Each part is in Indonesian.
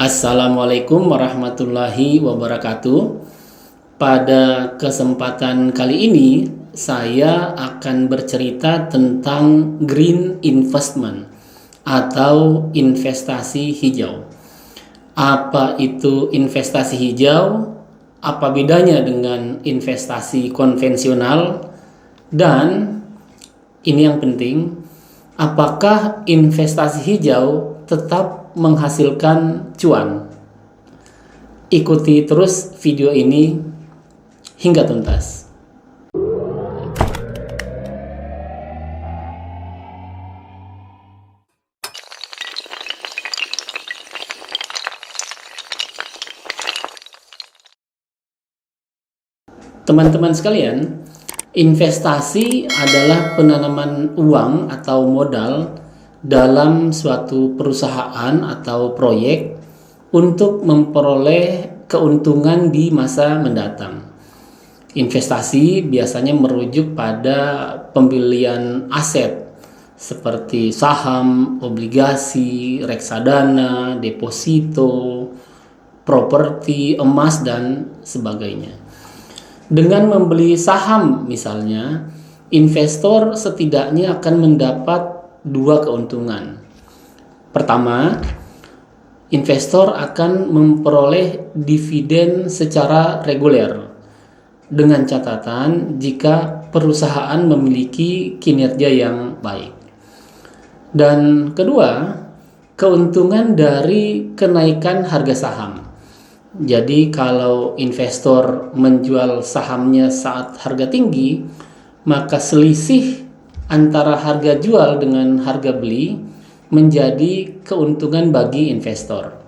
Assalamualaikum warahmatullahi wabarakatuh. Pada kesempatan kali ini, saya akan bercerita tentang green investment atau investasi hijau. Apa itu investasi hijau? Apa bedanya dengan investasi konvensional? Dan ini yang penting, apakah investasi hijau tetap menghasilkan cuan? Ikuti terus video ini hingga tuntas. Teman-teman sekalian, investasi adalah penanaman uang atau modal dalam suatu perusahaan atau proyek untuk memperoleh keuntungan di masa mendatang. Investasi biasanya merujuk pada pembelian aset seperti saham, obligasi, reksadana, deposito, properti, emas, dan sebagainya. Dengan membeli saham misalnya, investor setidaknya akan mendapat dua keuntungan. Pertama, investor akan memperoleh dividen secara reguler dengan catatan jika perusahaan memiliki kinerja yang baik. Dan kedua, keuntungan dari kenaikan harga saham. Jadi kalau investor menjual sahamnya saat harga tinggi, maka selisih antara harga jual dengan harga beli menjadi keuntungan bagi investor.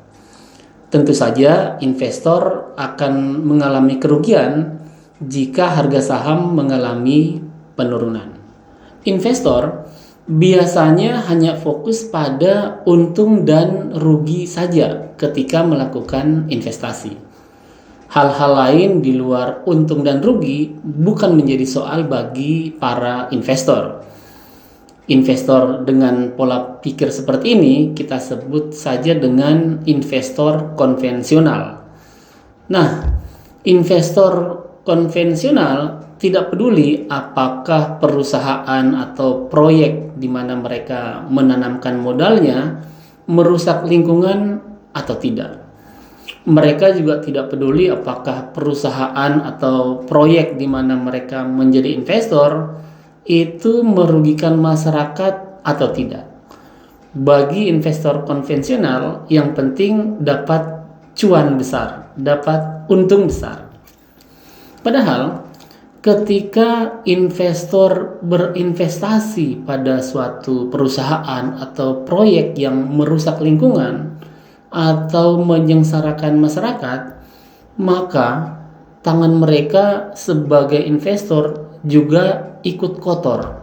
Tentu saja investor akan mengalami kerugian jika harga saham mengalami penurunan. Investor biasanya hanya fokus pada untung dan rugi saja ketika melakukan investasi. Hal-hal lain di luar untung dan rugi bukan menjadi soal bagi para investor. Investor dengan pola pikir seperti ini kita sebut saja dengan investor konvensional. Nah, investor konvensional tidak peduli apakah perusahaan atau proyek di mana mereka menanamkan modalnya merusak lingkungan atau tidak. Mereka juga tidak peduli apakah perusahaan atau proyek di mana mereka menjadi investor itu merugikan masyarakat atau tidak. Bagi investor konvensional, yang penting dapat cuan besar, dapat untung besar. Padahal ketika investor berinvestasi pada suatu perusahaan atau proyek yang merusak lingkungan atau menyengsarakan masyarakat, maka tangan mereka sebagai investor juga ikut kotor.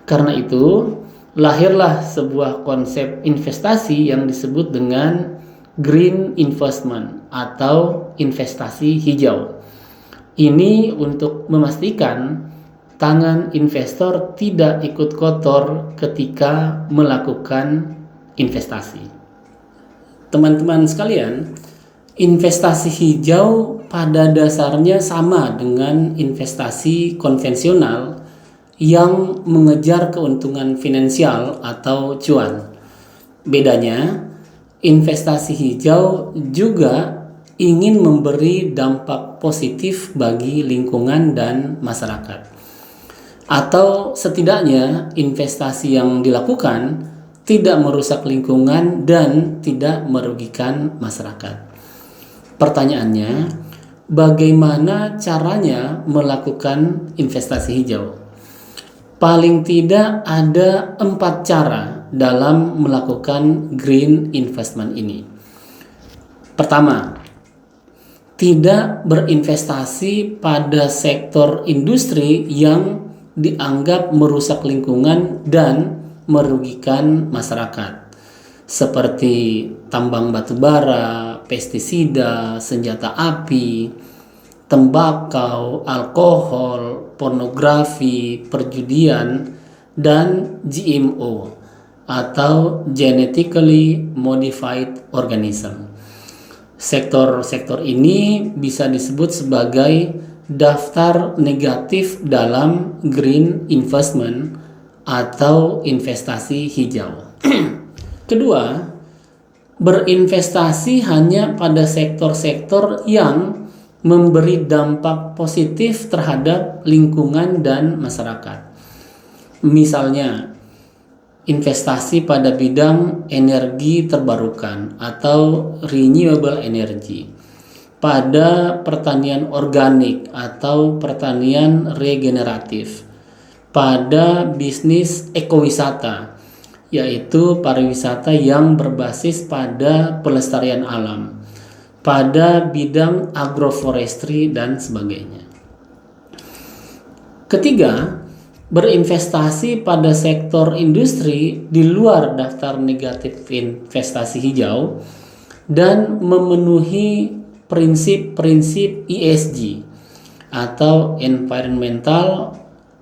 Karena itu, lahirlah sebuah konsep investasi yang disebut dengan green investment atau investasi hijau. Ini untuk memastikan tangan investor tidak ikut kotor ketika melakukan investasi. Teman-teman sekalian, investasi hijau pada dasarnya sama dengan investasi konvensional yang mengejar keuntungan finansial atau cuan. Bedanya, investasi hijau juga ingin memberi dampak positif bagi lingkungan dan masyarakat. Atau setidaknya investasi yang dilakukan tidak merusak lingkungan dan tidak merugikan masyarakat. Pertanyaannya, bagaimana caranya melakukan investasi hijau? Paling tidak ada 4 cara dalam melakukan green investment ini. Pertama, tidak berinvestasi pada sektor industri yang dianggap merusak lingkungan dan merugikan masyarakat, seperti tambang batu bara, pestisida, senjata api, tembakau, alkohol, pornografi, perjudian, dan GMO atau genetically modified organism. Sektor-sektor ini bisa disebut sebagai daftar negatif dalam green investment atau investasi hijau. Kedua, berinvestasi hanya pada sektor-sektor yang memberi dampak positif terhadap lingkungan dan masyarakat. Misalnya, investasi pada bidang energi terbarukan atau renewable energy, pada pertanian organik atau pertanian regeneratif, pada bisnis ekowisata, yaitu pariwisata yang berbasis pada pelestarian alam, pada bidang agroforestry dan sebagainya. Ketiga, berinvestasi pada sektor industri di luar daftar negatif investasi hijau dan memenuhi prinsip-prinsip ESG atau Environmental,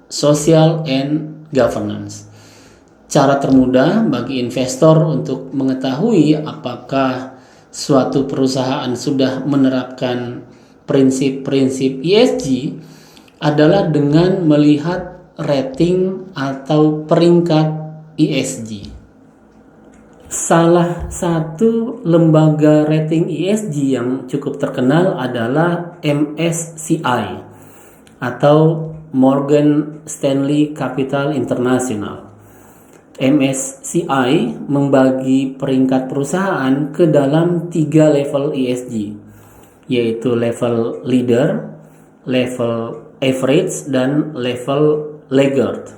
Social, and Governance. Cara termudah bagi investor untuk mengetahui apakah suatu perusahaan sudah menerapkan prinsip-prinsip ESG adalah dengan melihat rating atau peringkat ESG. Salah satu lembaga rating ESG yang cukup terkenal adalah MSCI atau Morgan Stanley Capital International. MSCI membagi peringkat perusahaan ke dalam 3 level ESG, yaitu level leader, level average, dan level laggard.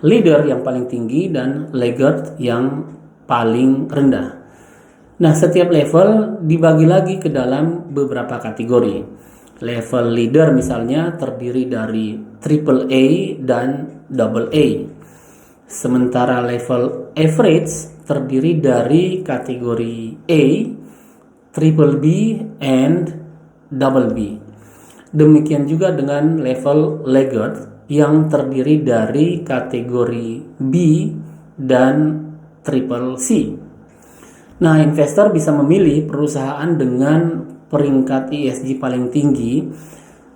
Leader yang paling tinggi dan laggard yang paling rendah. Nah, setiap level dibagi lagi ke dalam beberapa kategori. Level leader misalnya terdiri dari AAA dan AA. Sementara level average terdiri dari kategori A, triple B, and double B. Demikian juga dengan level laggard yang terdiri dari kategori B dan triple C. Nah, investor bisa memilih perusahaan dengan peringkat ESG paling tinggi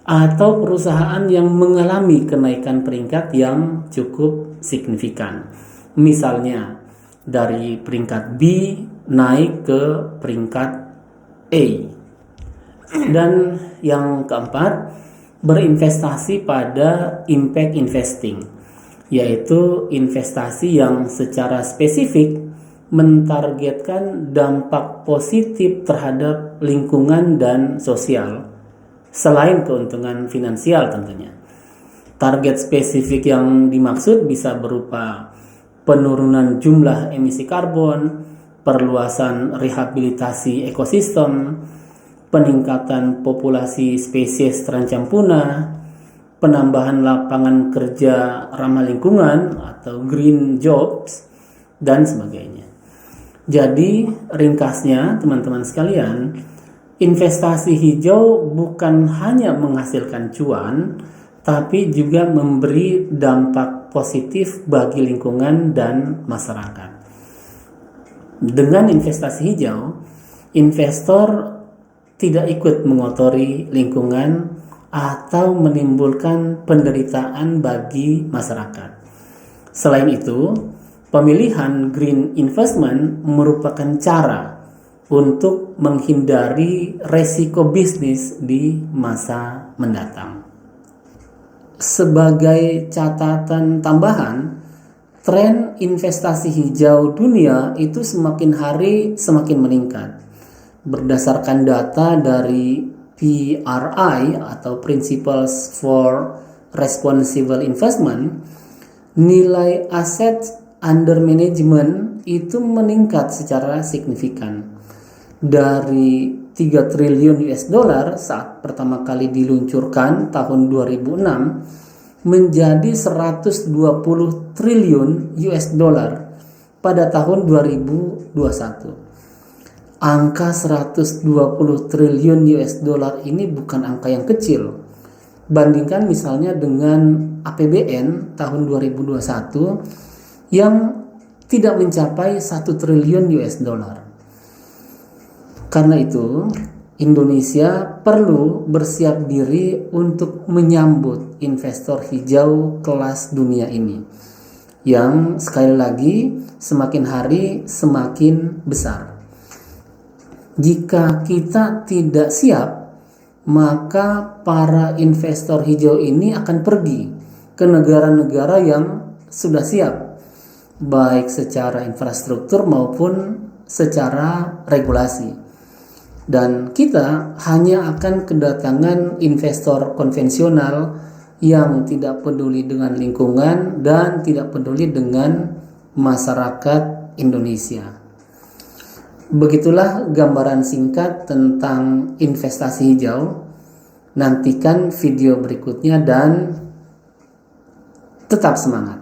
atau perusahaan yang mengalami kenaikan peringkat yang cukup signifikan. Misalnya dari peringkat B naik ke peringkat A. Dan yang keempat, berinvestasi pada impact investing, yaitu investasi yang secara spesifik mentargetkan dampak positif terhadap lingkungan dan sosial selain keuntungan finansial tentunya. Target spesifik yang dimaksud bisa berupa penurunan jumlah emisi karbon, perluasan rehabilitasi ekosistem, peningkatan populasi spesies terancam punah, penambahan lapangan kerja ramah lingkungan atau green jobs, dan sebagainya. Jadi ringkasnya teman-teman sekalian, investasi hijau bukan hanya menghasilkan cuan, tapi juga memberi dampak positif bagi lingkungan dan masyarakat. Dengan investasi hijau, investor tidak ikut mengotori lingkungan atau menimbulkan penderitaan bagi masyarakat. Selain itu, pemilihan green investment merupakan cara untuk menghindari resiko bisnis di masa mendatang. Sebagai catatan tambahan, tren investasi hijau dunia itu semakin hari semakin meningkat. Berdasarkan data dari PRI atau Principles for Responsible Investment, nilai aset under management itu meningkat secara signifikan dari 3 triliun US dollar saat pertama kali diluncurkan tahun 2006 menjadi 120 triliun US dollar pada tahun 2021. Angka 120 triliun US dollar ini bukan angka yang kecil. Bandingkan misalnya dengan APBN tahun 2021 yang tidak mencapai 1 triliun US dollar. Karena itu, Indonesia perlu bersiap diri untuk menyambut investor hijau kelas dunia ini, yang sekali lagi semakin hari semakin besar. Jika kita tidak siap, maka para investor hijau ini akan pergi ke negara-negara yang sudah siap, baik secara infrastruktur maupun secara regulasi. Dan kita hanya akan kedatangan investor konvensional yang tidak peduli dengan lingkungan dan tidak peduli dengan masyarakat Indonesia. Begitulah gambaran singkat tentang investasi hijau. Nantikan video berikutnya dan tetap semangat.